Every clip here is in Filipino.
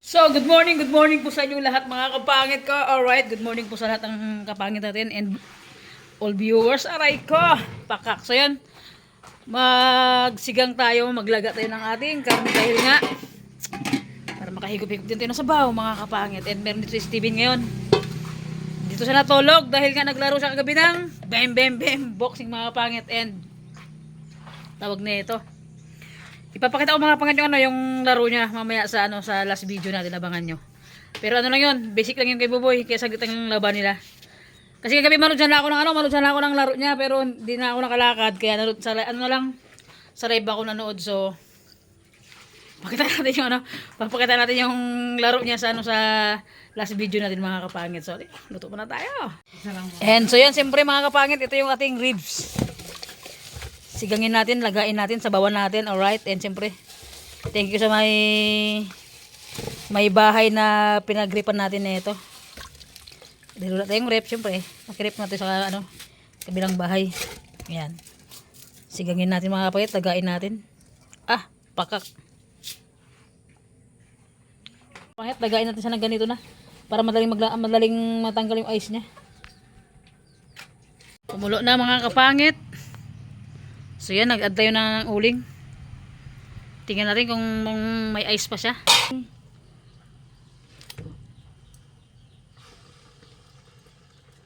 So, good morning po sa inyo lahat mga kapangit ko. Alright, good morning po sa lahat ng kapangit natin and all viewers. Aray ko, pakak. So, yan, magsigang tayo, maglaga tayo ng ating karne dahil nga, para makahigop-higop din tayo ng sabaw mga kapangit. And meron dito si Steven ngayon. Dito siya natulog dahil nga naglaro siya kagabi ng bem boxing mga kapangit. And tawag na ito. Ipapakita ko mga pangit yung yung laro niya mamaya sa sa last video natin, abangan nyo. Pero ano lang yun, basic lang yun kay Buboy, kaya saglit ang laban nila. Kasi kagabi manood sana ako ng laro niya, pero hindi na ako nakalakad, kaya nanood sa sa live ako nanood. So papakita natin yung laro niya sa sa last video natin mga kapangit. So luto pa na tayo. And so yan, siyempre mga kapangit, ito yung ating ribs. Sigangin natin, lagain natin, sabawan natin, alright. And siyempre, thank you sa may bahay na pinagripan natin na ito. Dahil wala tayong rep, siyempre, makirip natin sa kabilang bahay. Ayan. Sigangin natin mga kapatid, lagain natin. Ah, pakak. Pakit, lagain natin siya ng ganito na. Para madaling matanggal yung ice niya. Kumulo na mga kapangit. So yan, nag-add tayo ng uling. Tingnan natin kung may ice pa siya.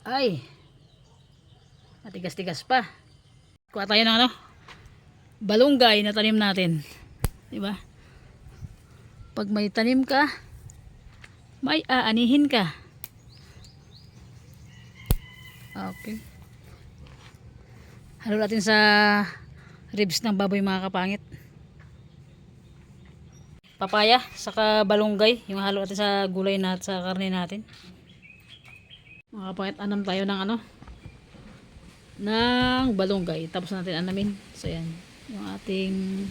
Ay, matigas-tigas pa. Kuha tayo ng balunggay na tanim natin. Diba? Pag may tanim ka, may aanihin ka. Okay. Halo natin sa ribs ng baboy mga kapangit. Papaya, saka balunggay, yung halo natin sa gulay na sa karne natin. Mga kapangit, anam tayo ng ng balunggay. Tapos natin anamin. So yan, yung ating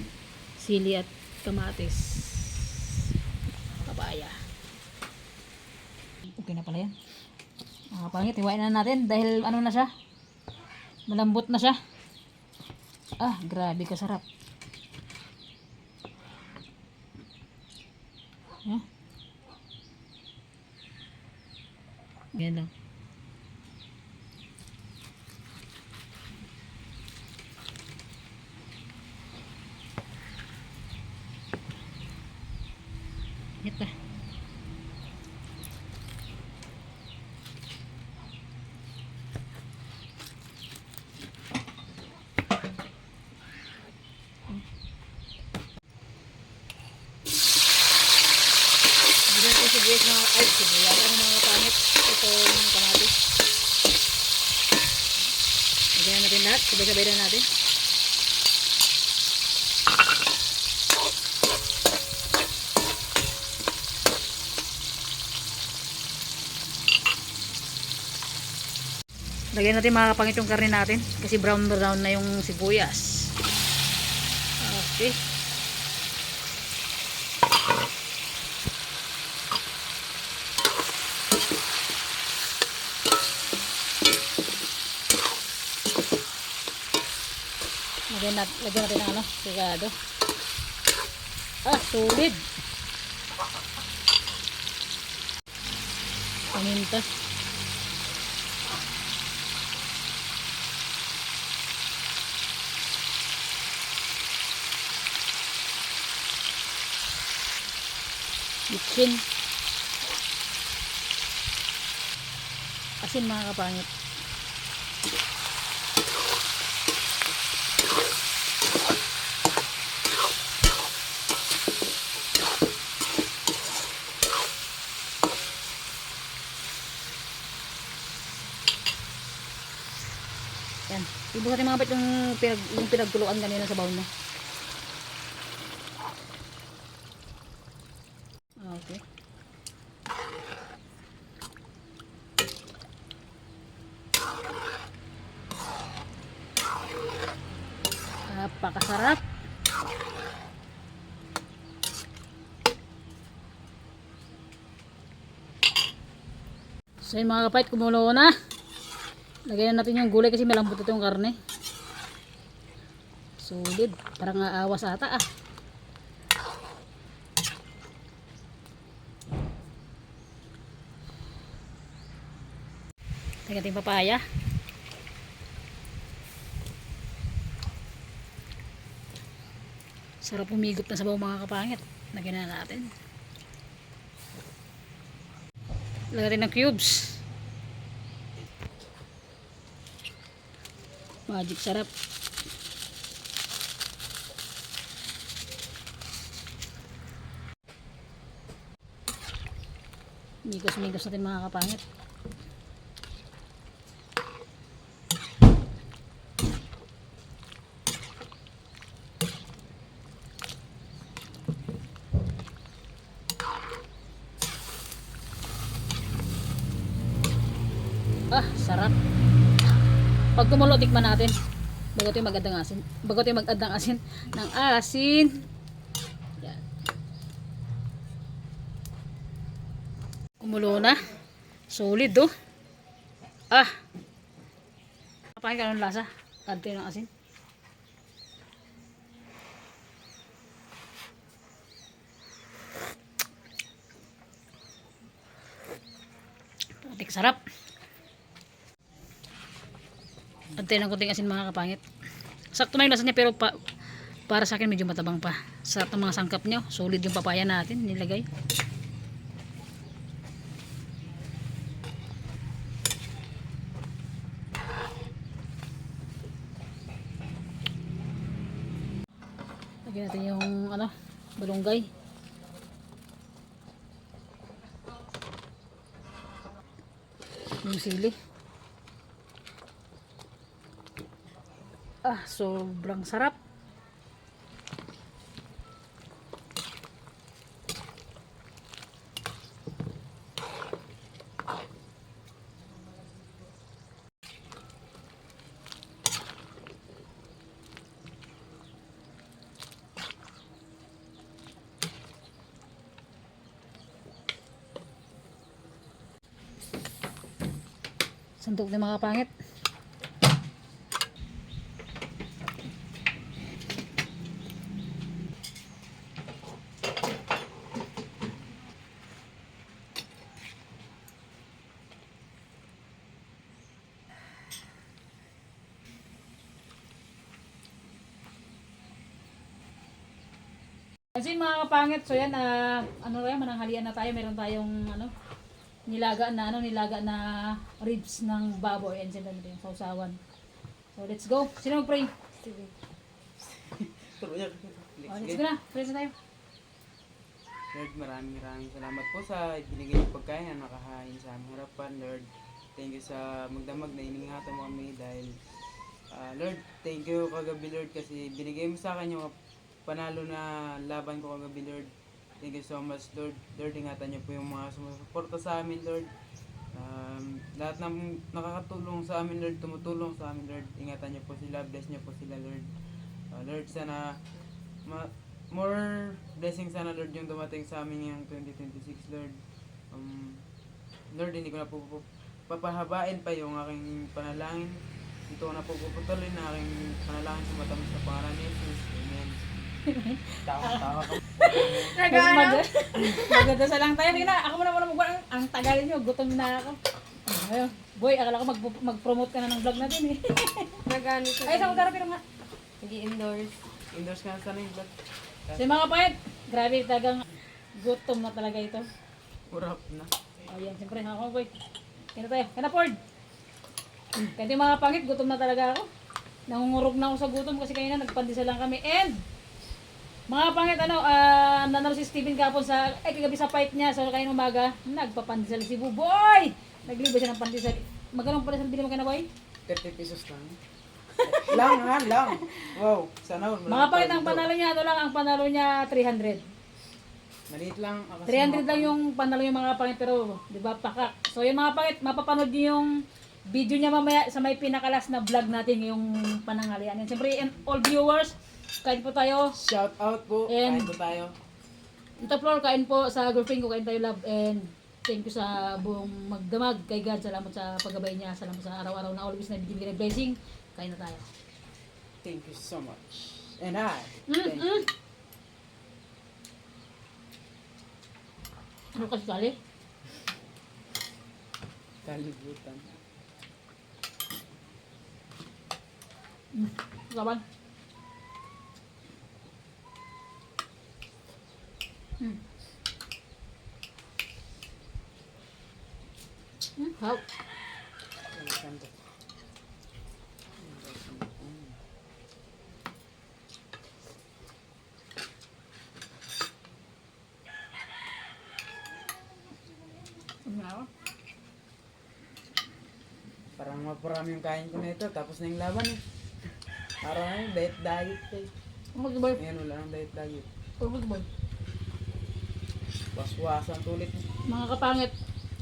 sili at kamatis. Papaya. Okay na pala yan. Mga kapangit, iwain na natin dahil ano na siya, malambot na siya. Ah, grabe kasarap. Huh? Ganyan lang. Ito. Sibuyas mga sibuyas mga kapangit, itong kamatis. Lagyan natin lahat, sabay-sabay na natin. Lagyan natin mga kapangit yung karne natin kasi brown na yung sibuyas. Okay. Lagyan natin ng sigado. Ah, solid. Paminta. Bitchin. Asin mga kapangit. Yan. Ibig natin mga kapit yung pinagtuluan kanina sa baon na. Okay. Napakasarap. So yun mga kapit, kumulo na. Lagyan natin yung gulay kasi malambot ito yung karne. Solid. Parang aawas ata ah. Lagyan natin papaya. Sarap humigop na sabaw mga kapangit. Lagyan na natin. Lagyan natin ng cubes. Magic sarap. Migos-migos natin mga kapangit. Ah, sarap. Pag kumulo, tikman natin. Bago tayo mag-add ng asin. Bago tayo mag-add ng asin. Ng asin. Yan. Kumulo na. Solid, oh. Ah. Kapain ka ng lasa. Add tayo ng asin. Putik, sarap. Antay ng kunting asin mga kapangit. Sakto na yung lasa niya pero para sa akin medyo matabang pa. Sa mga sangkap nyo, solid yung papaya natin nilagay. Lagyan natin yung balunggay. Yung sili. Ah, sobrang sarap. Sandok na mga pangit. Kasi mga kapangit, so yan, mananghalian na tayo. Meron tayong nilaga na ribs ng baboy and sila natin yung sausawan. So let's go. Sino mag-pray? Sige. Let's go na. Pray na tayo. Lord, maraming salamat po sa binigay ng pagkain na nakahain sa aming harapan. Lord, thank you sa magdamag na iningatan mo kami dahil Lord, thank you kagabi Lord kasi binigay mo sa akin yung panalo na laban ko kagabi Lord. Thank you so much Lord. Lord, ingatan niyo po yung mga sumusuporta sa amin Lord. Lahat ng nakakatulong sa amin Lord, tumutulong sa amin Lord. Ingatan niyo po sila, bless niyo po sila Lord. Lord, sana more blessing sana Lord yung dumating sa amin ngayong 2026 Lord. Lord, hindi ko na po papahabain pa yung aking panalangin. Ito ko na po puputuloy na aking panalangin sa matamis na pangalan ni Jesus. Amen. Tawa ka. Magdadasal lang tayo. Tingnan, ako muna mag-vlog. Ang tagalin nyo, gutom na ako. Ayun. Boy, akala ko mag-promote ka na ng vlog natin eh. Nagano siya. Ay, sa magkara pero nga. Nag-i-endorse. Endorse ka na sana yung vlog. Sa mga payat, grabe talagang gutom na talaga ito. Urap na. O yan, siyempre, ako boy. Kaya tayo, kaya na Ford. Kaya yung mga pangit, gutom na talaga ako. Nangungurog na ako sa gutom kasi kanina nagpandisa lang kami. And, mga pangit, nanalo si Steven kapon sa, kagabi sa fight niya. So, kayo umaga, nagpapandisal si Buboy. Nagliba siya ng pandisal. Magkanong pandisal bili mo ka na, boy? 30 pesos lang. Lang. Wow, sana all. Mga pangit, ang panalo niya, ang panalo niya 300. Maliit lang. 300 lang yung panalo yung mga pangit, pero, di ba, pakak. So, yung mga pangit, mapapanood niyo yung video niya mamaya sa may pinakalas na vlog natin yung pananghalian. And siyempre, and all viewers, kain po tayo. Shout out po. And Kain po tayo. Ito floor, kain po sa girlfriend ko, kain tayo love. And thank you sa buong magdamag kay God. Salamat sa paggabay niya. Salamat sa araw-araw na always na bibigyan ng blessing. Kain na tayo. Thank you so much. And I Mm, thank mm. Ano kasi kali? Kalibutan. Laban. Hap. Parang maparami yung kain ko na ito, tapos na yung laban eh. Parang na yung diet eh. Ang boy. Ngayon wala nang diet. Ang boy. Waswasan tulit. Mga kapangit,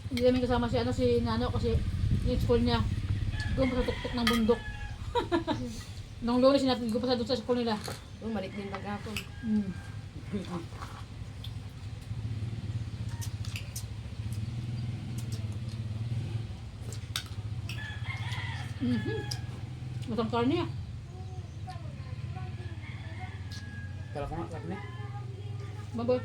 hindi namin kasama si Nano kasi yung school niya doon pa sa tuktok ng bundok. Nung Lunes, sinatid ko pa sa doon sa school nila. Bumalik din paghapon. Mm. Matang karne ah. Kala ko nga, karne. Baboy.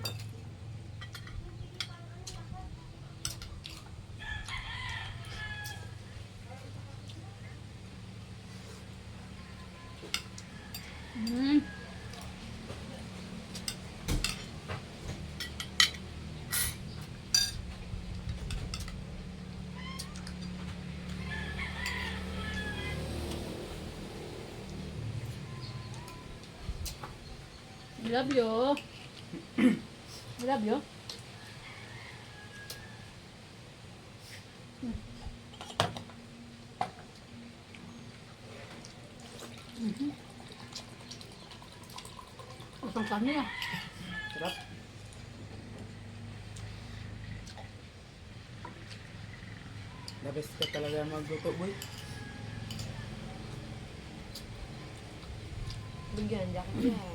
I love you. I love you. Matang karne ah. Sarap. The best ka talaga magluto, boy. Bigyan, jacket yan.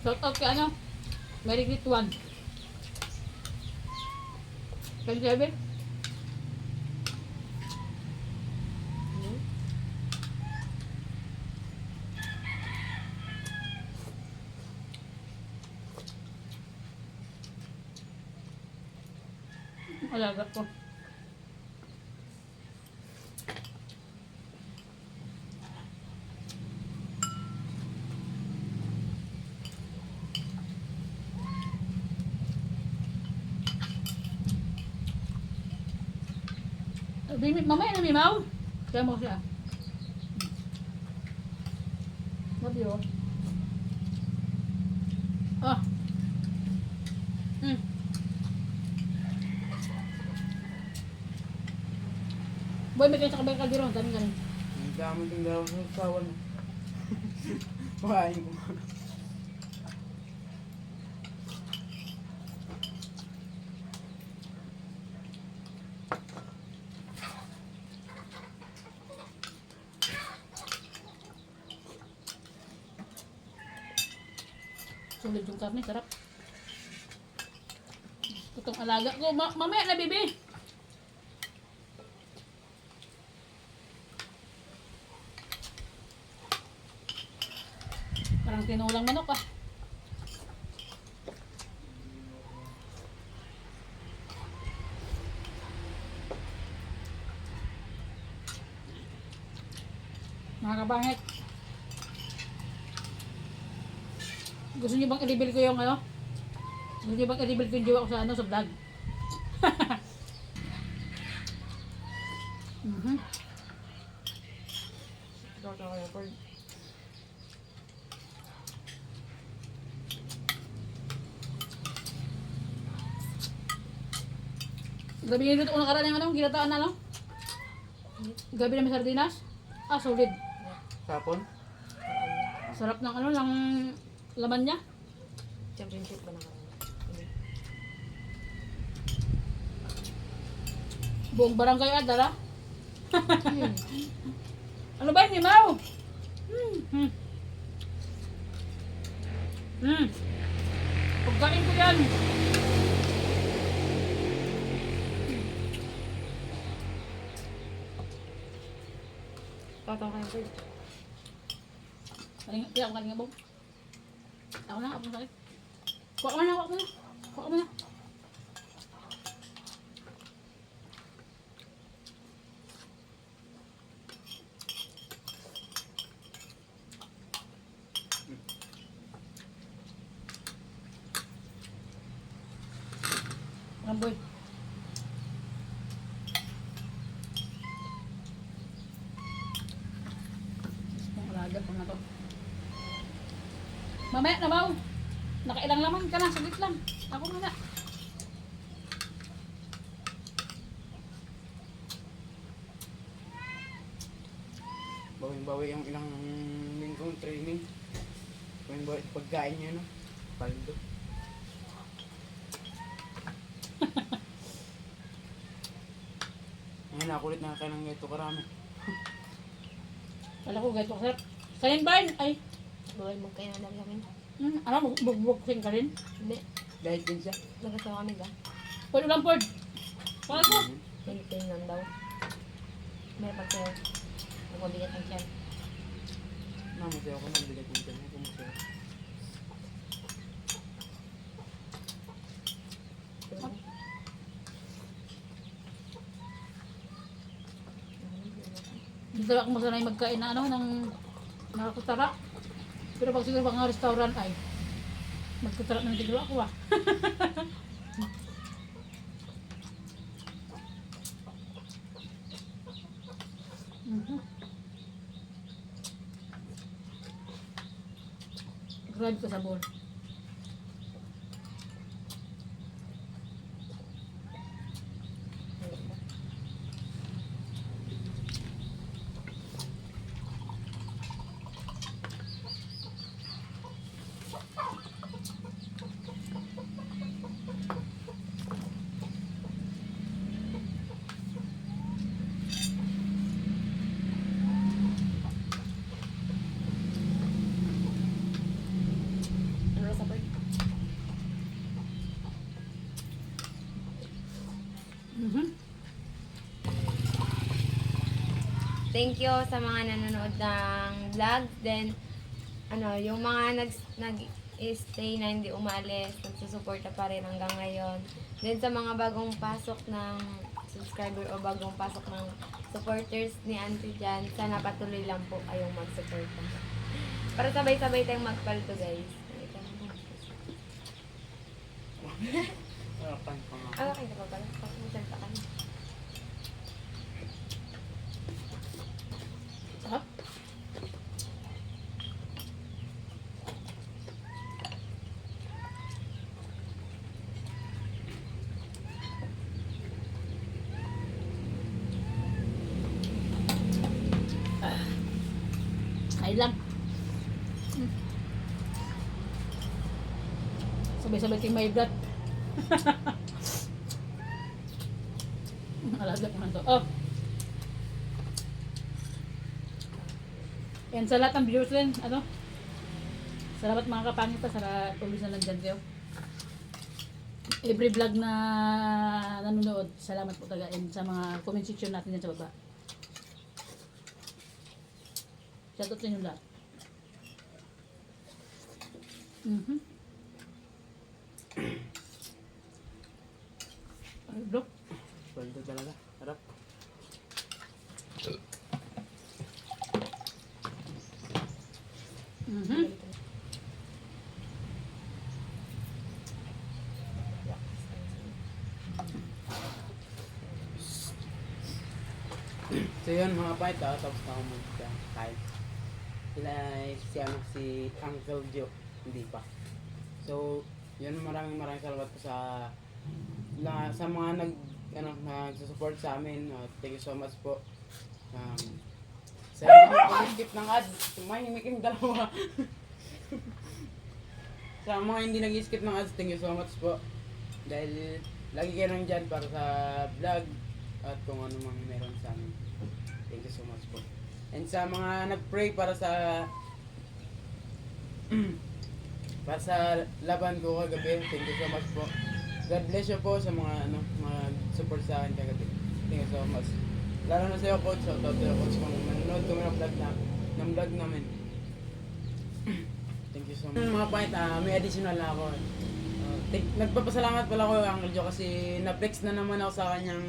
Shout out kay ano? Mary Grit 1. Kay Jebe. Alaga ko. Mamaya na mimaw. Kaya mo siya. Love you. Ah. Boy, may kayo sa kabay kaldirong. Dami ka rin. Ang dami yung dalawang sa usawan. Pakain ko. Sulit yung karne, sarap. Itong alaga ko. Mamaya na, bibi. Parang tinulang manok ah. Mga kabangit. Gusto niyo bang i-reveal ko yung ano? Gusto niyo bang i-reveal ko yung jowa ko sa ano, sa vlog? Ikaw ka kaya, Ford. Gabi yung luto ko nakaraan yung ano, ginataan na lang. Gabi na may sardinas. Ah, solid. Sapon? Sarap ng ano, ng laman niya. Championship ba nakaraan? Buong barangay adara. Ano ba yun, Mau? Pagkain ko yan. Tataw kaya, Ford. Kaya ako kanina, Bob. Ako na, sakit. Kuha ka mo na. Kuha ka mo na. lang, boy. Ang alaga pa na to. Mamaya na, baw. Nakailang laman ka na, saglit lang. Ako muna. Bawing-bawi yung ilang linggong training. Bawing-bawi pagkain niya, no? Paldo. Ngayon, nakulit na kayo ng ito karami. Wala ko, gato sir. Kanin ba yun? Ay, Bawal magkainan lang kami. ano, bugbugsin ka rin? Hindi. Dahil din siya. Nagkasawa kami ka. Pwede lang, Ford. Wala ko. Tingnan daw. May pagkain. Nagmabigat ang tiyan. Namasaya ako ng bigat yung tiyan. Kumasaya. Hindi talaga ako masanay magkain na ano, ng nakakutara. Pero pag siguro mga restaurant ay, magkutara na tiglo ako ah. Mhm. Grabe ka sabor. Ano sa bird? Mhm. Thank you sa mga nanonood ng vlog. Then, ano, yung mga nag-stay na hindi umalis, nagsusuporta pa rin hanggang ngayon. Then, sa mga bagong pasok ng subscriber o bagong pasok ng supporters ni Auntie Jan, sana patuloy lang po kayong mag-suporta. Para sabay-sabay tayong magpalto, guys. Harapan pa nga. Ah, okay na pa pala. Pag-musalta ka na. Sarap. Ay lang. Sabay-sabay kayong may blood. Alaga ko na to. Oh. And sa lahat ng viewers din, ano? Salamat mga kapangit sa tuloy na nandyan kayo. Every vlog na nanonood, salamat po talaga. And sa mga comment section natin dyan sa baba. Shoutout sa inyo lahat. Mhm. Ay, bro. Paldo talaga. Harap. Mhm. So yun mga pait, tapos na ako mag-kain. Sila si Uncle Joe, hindi pa. So, yun maraming salamat po sa mga nagsusupport sa amin. Thank you so much po. Sa hindi nag-skip ng ads, tumahimik yung dalawa. Sa mga hindi nag-skip ng ads, thank you so much po. Dahil lagi kayo nandyan para sa vlog at kung ano mang meron sa amin. Thank you so much po. And sa mga nag-pray para sa laban ko kagabi, thank you so much po. God bless you po sa mga mga support sa akin kagabi. Thank you so much. Lalo na sa iyo, coach. Shout out sa iyo, coach. Kung nanonood kami ng vlog namin. Thank you so much. Mga point, may additional na ako. Nagpapasalamat pala ako kay Uncle Joe kasi na-flex na naman ako sa kanyang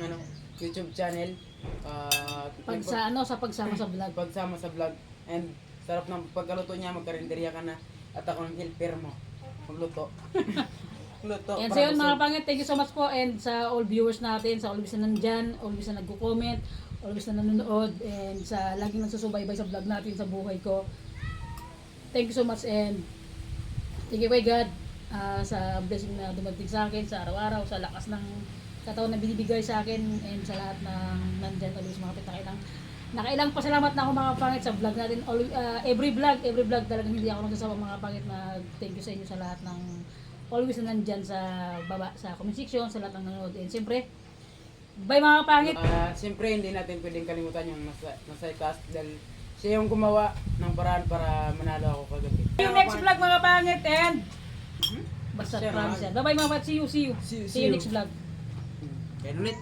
YouTube channel. Sa pagsama sa vlog. Pagsama sa vlog. And sarap ng pagkaluto niya, magkarinderya ka na. At ako ng helper mo. Magluto. luto. And para so yun mga busog. pangit, thank you so much po and sa all viewers natin, sa always na nandyan, always na nagko-comment, always na nanonood, and sa laging nagsusubaybay sa vlog natin sa buhay ko. Thank you so much and thank you kay God sa blessing na dumating sa akin sa araw-araw, sa lakas ng katawan na binibigay sa akin, and sa lahat ng nandyan, always mga nakailang pasalamat na ako mga pangit sa vlog natin. Every vlog talagang hindi ako nagsasawa mga pangit na thank you sa inyo sa lahat ng always na nandyan sa baba, sa comment section, sa lahat ng nanonood. And siyempre, bye mga pangit! Siyempre, hindi natin pwedeng kalimutan yung nasa itaas dahil siya yung gumawa ng paraan para manalo ako kagabi. Yung next vlog mga pangit and basta Siya, promise mga- yan. Bye bye mga pangit, see you. See you. See you next vlog. Kaya ulit.